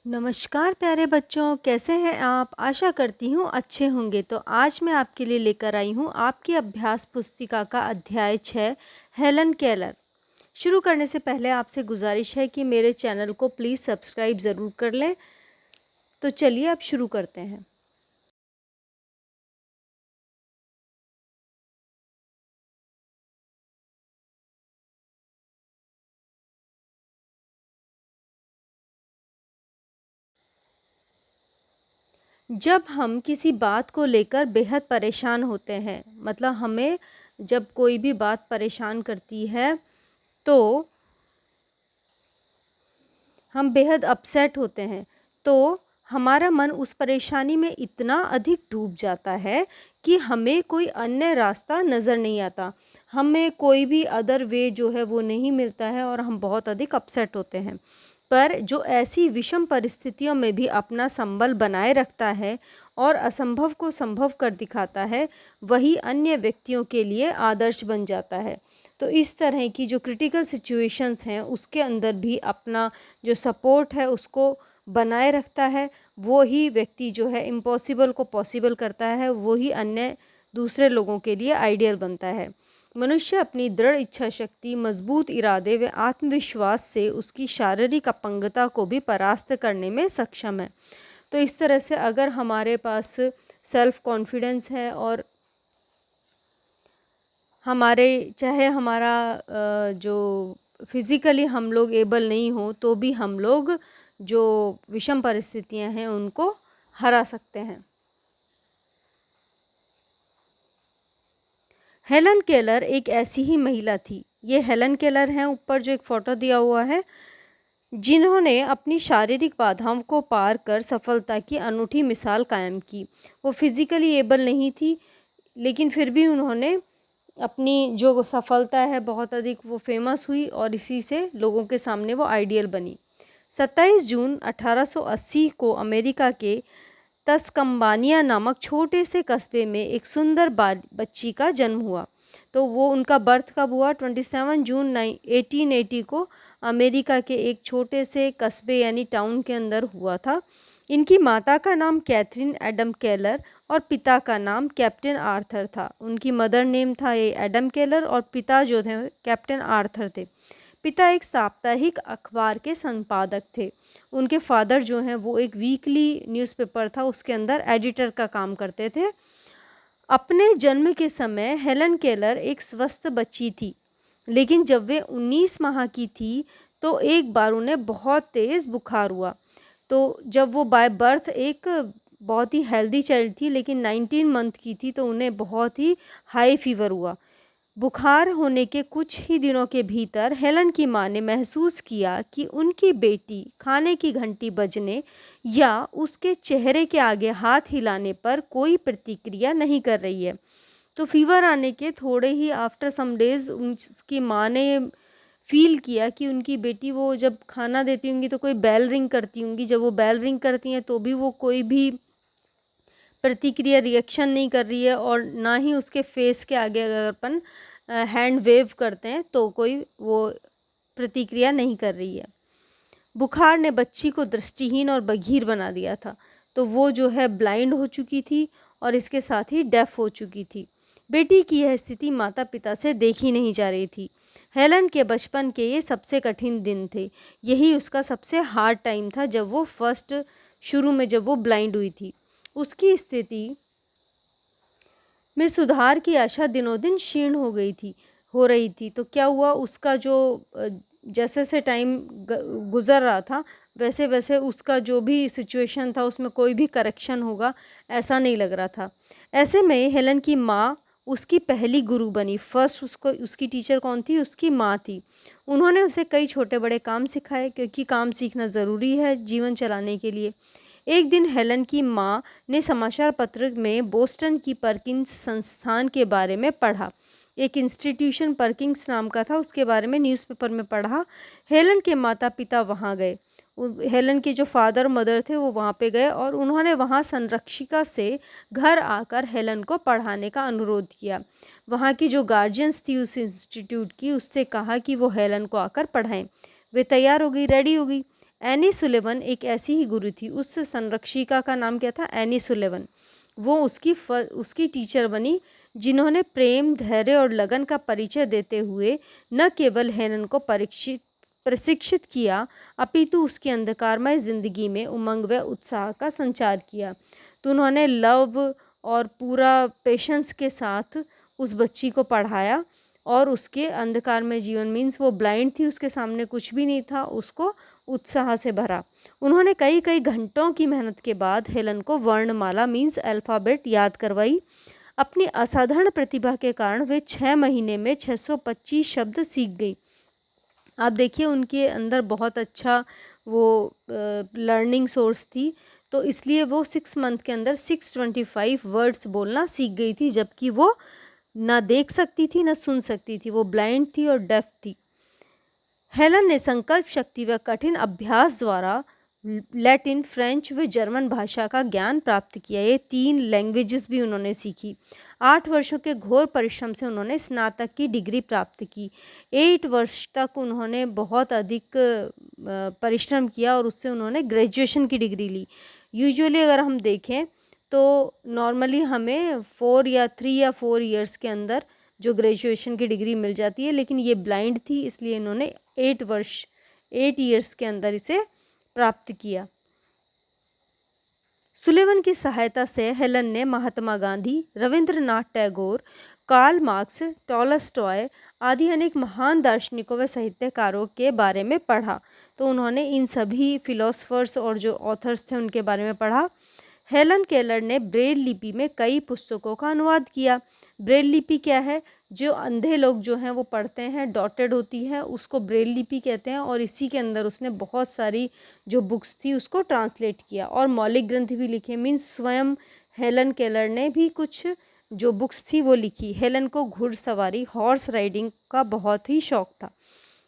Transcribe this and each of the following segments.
नमस्कार प्यारे बच्चों, कैसे हैं आप? आशा करती हूँ अच्छे होंगे। तो आज मैं आपके लिए लेकर आई हूँ आपकी अभ्यास पुस्तिका का अध्याय 6 हेलन केलर। शुरू करने से पहले आपसे गुजारिश है कि मेरे चैनल को प्लीज़ सब्सक्राइब ज़रूर कर लें। तो चलिए अब शुरू करते हैं। जब हम किसी बात को लेकर बेहद परेशान होते हैं, मतलब हमें जब कोई भी बात परेशान करती है तो हम बेहद अपसेट होते हैं, तो हमारा मन उस परेशानी में इतना अधिक डूब जाता है कि हमें कोई अन्य रास्ता नज़र नहीं आता। हमें कोई भी अदर वे जो है वो नहीं मिलता है और हम बहुत अधिक अपसेट होते हैं। पर जो ऐसी विषम परिस्थितियों में भी अपना संबल बनाए रखता है और असंभव को संभव कर दिखाता है, वही अन्य व्यक्तियों के लिए आदर्श बन जाता है। तो इस तरह की जो क्रिटिकल सिचुएशंस हैं, उसके अंदर भी अपना जो सपोर्ट है उसको बनाए रखता है, वो ही व्यक्ति जो है इम्पॉसिबल को पॉसिबल करता है, वो ही अन्य दूसरे लोगों के लिए आइडियल बनता है। मनुष्य अपनी दृढ़ इच्छा शक्ति, मजबूत इरादे व आत्मविश्वास से उसकी शारीरिक अपंगता को भी परास्त करने में सक्षम है। तो इस तरह से अगर हमारे पास सेल्फ कॉन्फिडेंस है और हमारे चाहे हमारा जो फिज़िकली हम लोग एबल नहीं हो तो भी हम लोग जो विषम परिस्थितियां हैं उनको हरा सकते हैं। हेलन केलर एक ऐसी ही महिला थी। ये हेलन केलर हैं, ऊपर जो एक फ़ोटो दिया हुआ है, जिन्होंने अपनी शारीरिक बाधाओं को पार कर सफलता की अनूठी मिसाल कायम की। वो फिज़िकली एबल नहीं थी, लेकिन फिर भी उन्होंने अपनी जो सफलता है बहुत अधिक वो फेमस हुई और इसी से लोगों के सामने वो आइडियल बनी। 27 जून 1880 को अमेरिका के तस्कम्बानिया नामक छोटे से कस्बे में एक सुंदर बच्ची का जन्म हुआ। तो वो उनका बर्थ कब हुआ? 27 जून 1880 को अमेरिका के एक छोटे से कस्बे यानी टाउन के अंदर हुआ था। इनकी माता का नाम कैथरीन एडम केलर और पिता का नाम कैप्टन आर्थर था। उनकी मदर नेम था ये एडम केलर और पिता जो थे कैप्टन आर्थर थे। पिता एक साप्ताहिक अखबार के संपादक थे। उनके फादर जो हैं वो एक वीकली न्यूज़पेपर था उसके अंदर एडिटर का काम करते थे। अपने जन्म के समय हेलन केलर एक स्वस्थ बच्ची थी, लेकिन जब वे 19 माह की थी तो एक बार उन्हें बहुत तेज़ बुखार हुआ। तो जब वो बाय बर्थ एक बहुत ही हेल्दी चाइल्ड थी, लेकिन 19 मंथ की थी तो उन्हें बहुत ही हाई फीवर हुआ। बुखार होने के कुछ ही दिनों के भीतर हेलन की मां ने महसूस किया कि उनकी बेटी खाने की घंटी बजने या उसके चेहरे के आगे हाथ हिलाने पर कोई प्रतिक्रिया नहीं कर रही है। तो फीवर आने के थोड़े ही आफ्टर सम डेज उसकी माँ ने फील किया कि उनकी बेटी वो जब खाना देती होंगी तो कोई बेल रिंग करती होंगी, जब वो बेल रिंग करती हैं तो भी वो कोई भी प्रतिक्रिया रिएक्शन नहीं कर रही है और ना ही उसके फेस के आगे अगर अपन हैंड वेव करते हैं तो कोई वो प्रतिक्रिया नहीं कर रही है। बुखार ने बच्ची को दृष्टिहीन और बधिर बना दिया था। तो वो जो है ब्लाइंड हो चुकी थी और इसके साथ ही डेफ हो चुकी थी। बेटी की यह स्थिति माता पिता से देखी नहीं जा रही थी। हेलन के बचपन के ये सबसे कठिन दिन थे। यही उसका सबसे हार्ड टाइम था जब वो शुरू में जब वो ब्लाइंड हुई थी। उसकी स्थिति में सुधार की आशा दिनों दिन क्षीण हो रही थी। तो क्या हुआ, उसका जो जैसे से टाइम गुज़र रहा था वैसे वैसे उसका जो भी सिचुएशन था उसमें कोई भी करेक्शन होगा ऐसा नहीं लग रहा था। ऐसे में हेलन की माँ उसकी पहली गुरु बनी। फर्स्ट उसको उसकी टीचर कौन थी? उसकी माँ थी। उन्होंने उसे कई छोटे बड़े काम सिखाए, क्योंकि काम सीखना ज़रूरी है जीवन चलाने के लिए। एक दिन हेलन की माँ ने समाचार पत्र में बोस्टन की परकिंस संस्थान के बारे में पढ़ा। एक इंस्टीट्यूशन परकिंस नाम का था, उसके बारे में न्यूज़पेपर में पढ़ा। हेलन के माता पिता वहाँ गए। हेलन के जो फादर मदर थे वो वहाँ पे गए और उन्होंने वहाँ संरक्षिका से घर आकर हेलन को पढ़ाने का अनुरोध किया। वहाँ की जो गार्जियंस थी उस इंस्टीट्यूट की, उससे कहा कि वो हेलन को आकर पढ़ाएं। वे तैयार हो गई, रेडी हो गई। एनी सुलेवन एक ऐसी ही गुरु थी। उस संरक्षिका का नाम क्या था? Any Sullivan. वो उसकी टीचर बनी, जिन्होंने प्रेम, धैर्य और लगन का परिचय देते हुए न केवल हेलन को प्रशिक्षित किया, अपितु उसकी अंधकारमय जिंदगी में उमंग व उत्साह का संचार किया। तो उन्होंने लव और पूरा पेशेंस के साथ उस बच्ची को पढ़ाया और उसके अंधकार में जीवन मीन्स वो ब्लाइंड थी, उसके सामने कुछ भी नहीं था, उसको उत्साह से भरा। उन्होंने कई कई घंटों की मेहनत के बाद हेलन को वर्णमाला मीन्स अल्फ़ाबेट याद करवाई। अपनी असाधारण प्रतिभा के कारण वे 6 महीने में 625 शब्द सीख गई। आप देखिए उनके अंदर बहुत अच्छा वो लर्निंग सोर्स थी, तो इसलिए वो 6 मंथ के अंदर 625 वर्ड्स बोलना सीख गई थी, जबकि वो ना देख सकती थी ना सुन सकती थी, वो ब्लाइंड थी और डेफ थी। हेलन ने संकल्प शक्ति व कठिन अभ्यास द्वारा लैटिन, फ्रेंच व जर्मन भाषा का ज्ञान प्राप्त किया। ये 3 लैंग्वेजेस भी उन्होंने सीखी। 8 वर्षों के घोर परिश्रम से उन्होंने स्नातक की डिग्री प्राप्त की। 8 वर्ष तक उन्होंने बहुत अधिक परिश्रम किया और उससे उन्होंने ग्रेजुएशन की डिग्री ली। यूजुअली अगर हम देखें तो नॉर्मली हमें 4 या 3 या 4 ईयर्स के अंदर जो ग्रेजुएशन की डिग्री मिल जाती है, लेकिन ये ब्लाइंड थी, इसलिए इन्होंने 8 ईयर्स के अंदर इसे प्राप्त किया। सुलेवन की सहायता से हेलन ने Mahatma Gandhi, Rabindranath Tagore, Karl Marx, Tolstoy आदि अनेक महान दार्शनिकों व साहित्यकारों के बारे में पढ़ा। तो उन्होंने इन सभी फिलोसफर्स और जो ऑथर्स थे उनके बारे में पढ़ा। हेलन केलर ने ब्रेल लिपि में कई पुस्तकों का अनुवाद किया। ब्रेल लिपि क्या है? जो अंधे लोग जो हैं वो पढ़ते हैं, डॉटेड होती है, उसको ब्रेल लिपि कहते हैं। और इसी के अंदर उसने बहुत सारी जो बुक्स थी उसको ट्रांसलेट किया और मौलिक ग्रंथ भी लिखे। मीन्स स्वयं हेलन केलर ने भी कुछ जो बुक्स थी वो लिखी। हेलन को घुड़सवारी, हॉर्स राइडिंग का बहुत ही शौक था।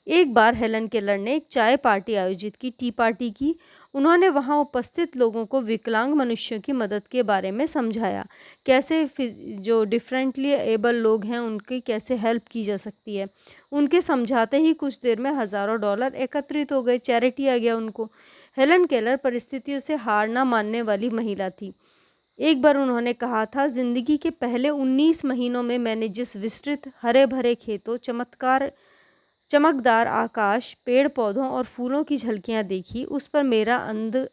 एक बार हेलन केलर ने एक चाय पार्टी आयोजित की, टी पार्टी की। उन्होंने वहां उपस्थित लोगों को विकलांग मनुष्यों की मदद के बारे में समझाया, कैसे जो डिफरेंटली एबल लोग हैं उनकी कैसे हेल्प की जा सकती है। उनके समझाते ही कुछ देर में हज़ारों डॉलर एकत्रित हो गए, चैरिटी आ गया उनको। हेलन केलर परिस्थितियों से हार ना मानने वाली महिला थी। एक बार उन्होंने कहा था, जिंदगी के पहले 19 महीनों में मैंने जिस विस्तृत हरे भरे खेतों, चमकदार आकाश, पेड़ पौधों और फूलों की झलकियां देखी, उस पर मेरा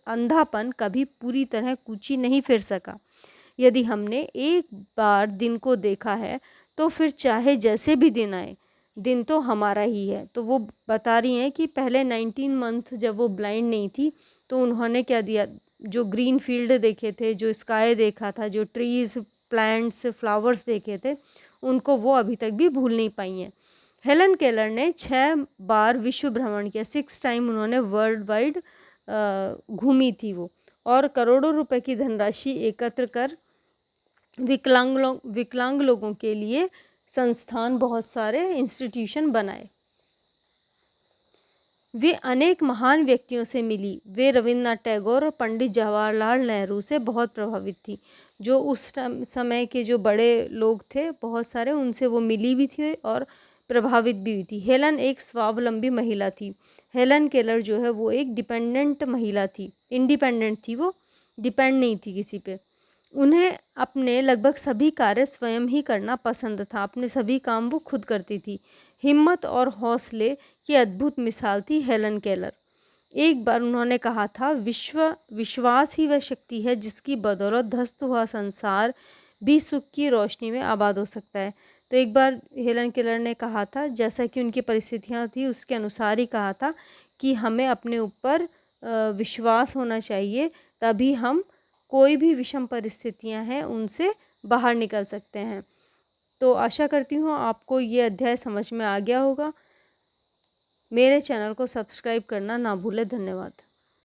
अंधापन कभी पूरी तरह कूची नहीं फिर सका। यदि हमने एक बार दिन को देखा है तो फिर चाहे जैसे भी दिन आए, दिन तो हमारा ही है। तो वो बता रही हैं कि पहले 19 मंथ जब वो ब्लाइंड नहीं थी तो उन्होंने क्या दिया, जो ग्रीन फील्ड देखे थे, जो स्काई देखा था, जो ट्रीज, प्लांट्स, फ्लावर्स देखे थे, उनको वो अभी तक भी भूल नहीं पाई हैं। हेलन केलर ने 6 बार विश्व भ्रमण किया, 6 टाइम उन्होंने वर्ल्ड वाइड घूमी थी वो, और करोड़ों रुपए की धनराशि एकत्र कर विकलांग लोगों के लिए संस्थान, बहुत सारे इंस्टीट्यूशन बनाए। वे अनेक महान व्यक्तियों से मिली। वे रविन्द्रनाथ टैगोर और पंडित जवाहरलाल नेहरू से बहुत प्रभावित थी। जो उस समय के जो बड़े लोग थे बहुत सारे, उनसे वो मिली भी थी और प्रभावित भी हुई थी। हेलन एक स्वावलंबी महिला थी। हेलन केलर जो है वो एक डिपेंडेंट महिला थी, इंडिपेंडेंट थी, वो डिपेंड नहीं थी किसी पे। उन्हें अपने लगभग सभी कार्य स्वयं ही करना पसंद था, अपने सभी काम वो खुद करती थी। हिम्मत और हौसले की अद्भुत मिसाल थी हेलन केलर। एक बार उन्होंने कहा था, विश्वास ही वह शक्ति है जिसकी बदौलत ध्वस्त हुआ संसार भी सुख की रोशनी में आबाद हो सकता है। तो एक बार हेलन केलर ने कहा था, जैसा कि उनकी परिस्थितियाँ थी उसके अनुसार ही कहा था कि हमें अपने ऊपर विश्वास होना चाहिए, तभी हम कोई भी विषम परिस्थितियां हैं उनसे बाहर निकल सकते हैं। तो आशा करती हूँ आपको ये अध्याय समझ में आ गया होगा। मेरे चैनल को सब्सक्राइब करना ना भूलें। धन्यवाद।